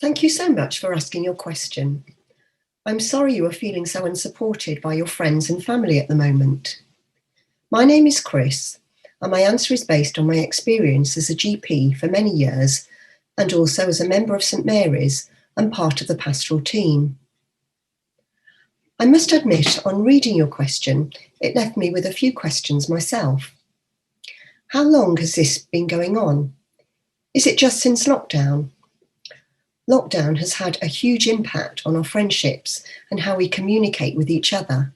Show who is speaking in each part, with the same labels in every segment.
Speaker 1: Thank you so much for asking your question. I'm sorry you are feeling so unsupported by your friends and family at the moment. My name is Chris, and my answer is based on my experience as a GP for many years and also as a member of St Mary's and part of the pastoral team. I must admit, on reading your question, it left me with a few questions myself. How long has this been going on? Is it just since lockdown? Lockdown has had a huge impact on our friendships and how we communicate with each other.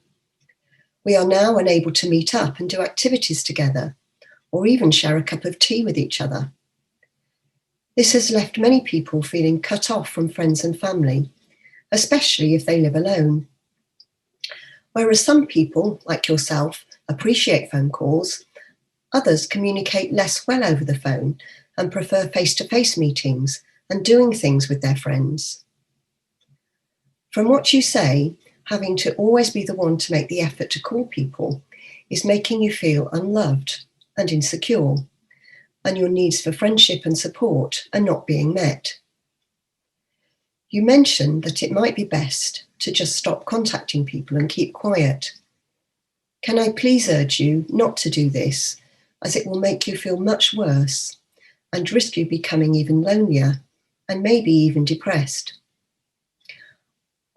Speaker 1: We are now unable to meet up and do activities together, or even share a cup of tea with each other. This has left many people feeling cut off from friends and family, especially if they live alone. Whereas some people, like yourself, appreciate phone calls, others communicate less well over the phone and prefer face-to-face meetings and doing things with their friends. From what you say, having to always be the one to make the effort to call people is making you feel unloved and insecure, and your needs for friendship and support are not being met. You mentioned that it might be best to just stop contacting people and keep quiet. Can I please urge you not to do this, as it will make you feel much worse and risk you becoming even lonelier and maybe even depressed.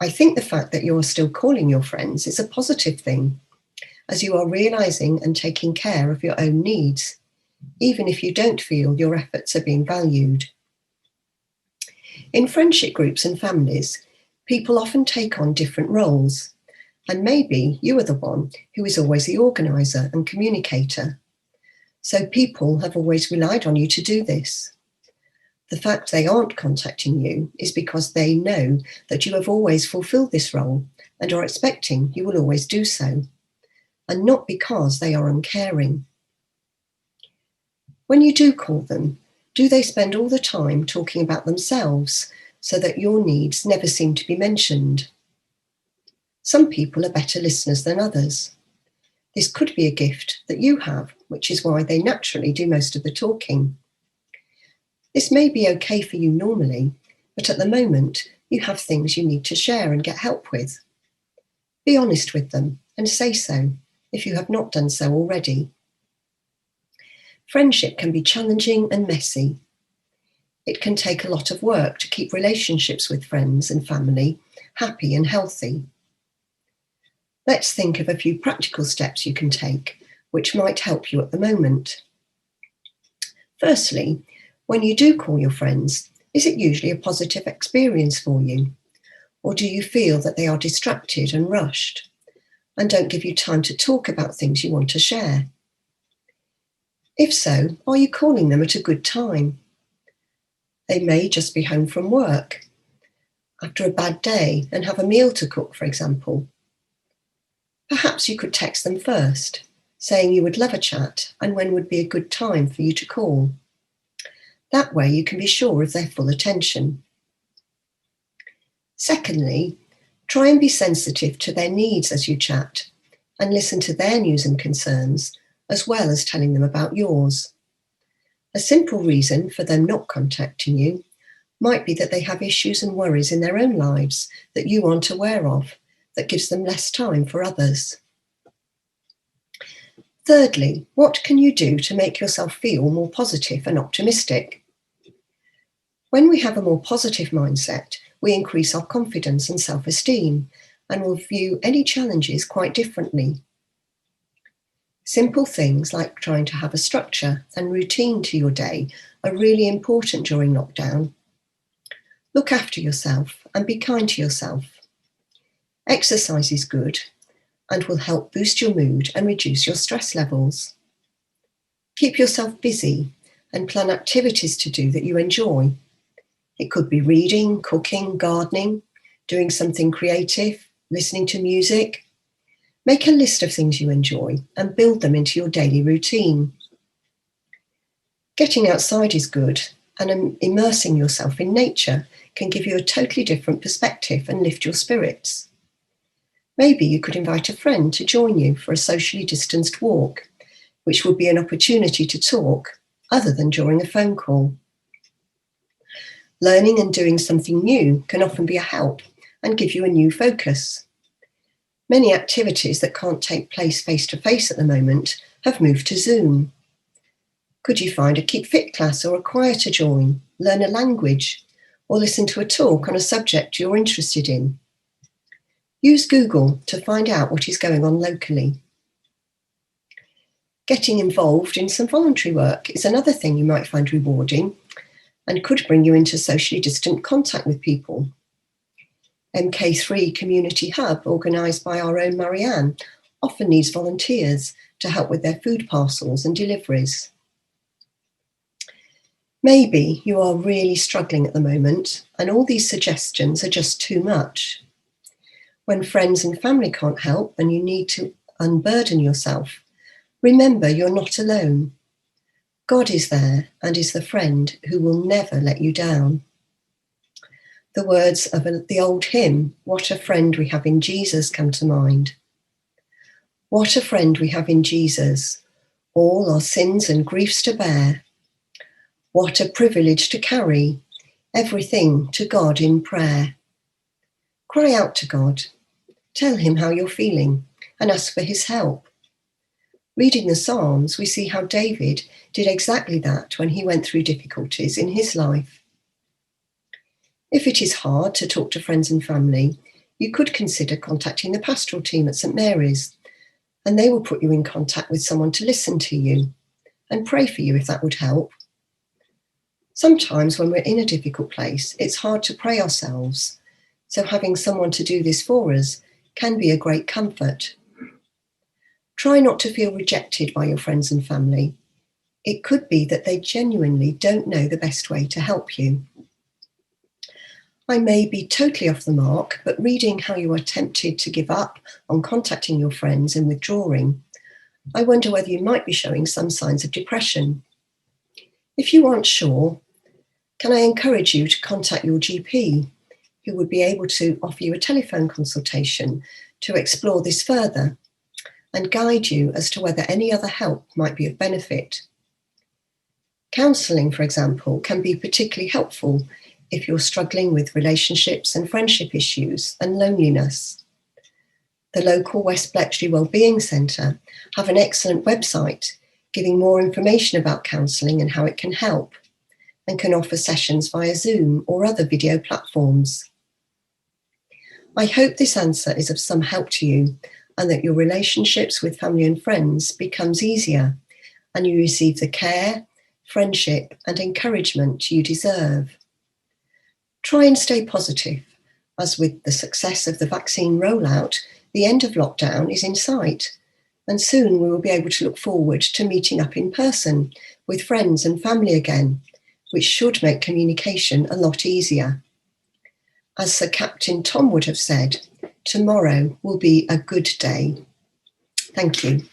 Speaker 1: I think the fact that you're still calling your friends is a positive thing, as you are realising and taking care of your own needs, even if you don't feel your efforts are being valued. In friendship groups and families, people often take on different roles, and maybe you are the one who is always the organiser and communicator. So people have always relied on you to do this. The fact they aren't contacting you is because they know that you have always fulfilled this role and are expecting you will always do so, and not because they are uncaring. When you do call them, do they spend all the time talking about themselves so that your needs never seem to be mentioned? Some people are better listeners than others. This could be a gift that you have, which is why they naturally do most of the talking. This may be okay for you normally, but at the moment, you have things you need to share and get help with. Be honest with them and say so, if you have not done so already. Friendship can be challenging and messy. It can take a lot of work to keep relationships with friends and family happy and healthy. Let's think of a few practical steps you can take, which might help you at the moment. Firstly, when you do call your friends, is it usually a positive experience for you? Or do you feel that they are distracted and rushed and don't give you time to talk about things you want to share? If so, are you calling them at a good time? They may just be home from work after a bad day and have a meal to cook, for example. Perhaps you could text them first, saying you would love a chat and when would be a good time for you to call. That way you can be sure of their full attention. Secondly, try and be sensitive to their needs as you chat and listen to their news and concerns, as well as telling them about yours. A simple reason for them not contacting you might be that they have issues and worries in their own lives that you aren't aware of, that gives them less time for others. Thirdly, what can you do to make yourself feel more positive and optimistic? When we have a more positive mindset, we increase our confidence and self-esteem and will view any challenges quite differently. Simple things like trying to have a structure and routine to your day are really important during lockdown. Look after yourself and be kind to yourself. Exercise is good and will help boost your mood and reduce your stress levels. Keep yourself busy and plan activities to do that you enjoy. It could be reading, cooking, gardening, doing something creative, listening to music. Make a list of things you enjoy and build them into your daily routine. Getting outside is good, and immersing yourself in nature can give you a totally different perspective and lift your spirits. Maybe you could invite a friend to join you for a socially distanced walk, which would be an opportunity to talk other than during a phone call. Learning and doing something new can often be a help and give you a new focus. Many activities that can't take place face-to-face at the moment have moved to Zoom. Could you find a Keep Fit class or a choir to join, learn a language, or listen to a talk on a subject you're interested in? Use Google to find out what is going on locally. Getting involved in some voluntary work is another thing you might find rewarding and could bring you into socially distant contact with people. MK3 Community Hub, organised by our own Maryann, often needs volunteers to help with their food parcels and deliveries. Maybe you are really struggling at the moment and all these suggestions are just too much. When friends and family can't help and you need to unburden yourself, remember you're not alone. God is there and is the friend who will never let you down. The words of the old hymn, "What a Friend We Have in Jesus," come to mind. What a friend we have in Jesus, all our sins and griefs to bear. What a privilege to carry everything to God in prayer. Cry out to God, tell him how you're feeling and ask for his help. Reading the Psalms, we see how David did exactly that when he went through difficulties in his life. If it is hard to talk to friends and family, you could consider contacting the pastoral team at St Mary's, and they will put you in contact with someone to listen to you and pray for you if that would help. Sometimes when we're in a difficult place, it's hard to pray ourselves, so having someone to do this for us can be a great comfort. Try not to feel rejected by your friends and family. It could be that they genuinely don't know the best way to help you. I may be totally off the mark, but reading how you are tempted to give up on contacting your friends and withdrawing, I wonder whether you might be showing some signs of depression. If you aren't sure, can I encourage you to contact your GP, who would be able to offer you a telephone consultation to explore this further and guide you as to whether any other help might be of benefit. Counselling, for example, can be particularly helpful if you're struggling with relationships and friendship issues and loneliness. The local West Bletchley Wellbeing Centre have an excellent website giving more information about counselling and how it can help, and can offer sessions via Zoom or other video platforms. I hope this answer is of some help to you and that your relationships with family and friends becomes easier and you receive the care, friendship and encouragement you deserve. Try and stay positive, as with the success of the vaccine rollout, the end of lockdown is in sight, and soon we will be able to look forward to meeting up in person with friends and family again, which should make communication a lot easier. As Sir Captain Tom would have said, tomorrow will be a good day. Thank you.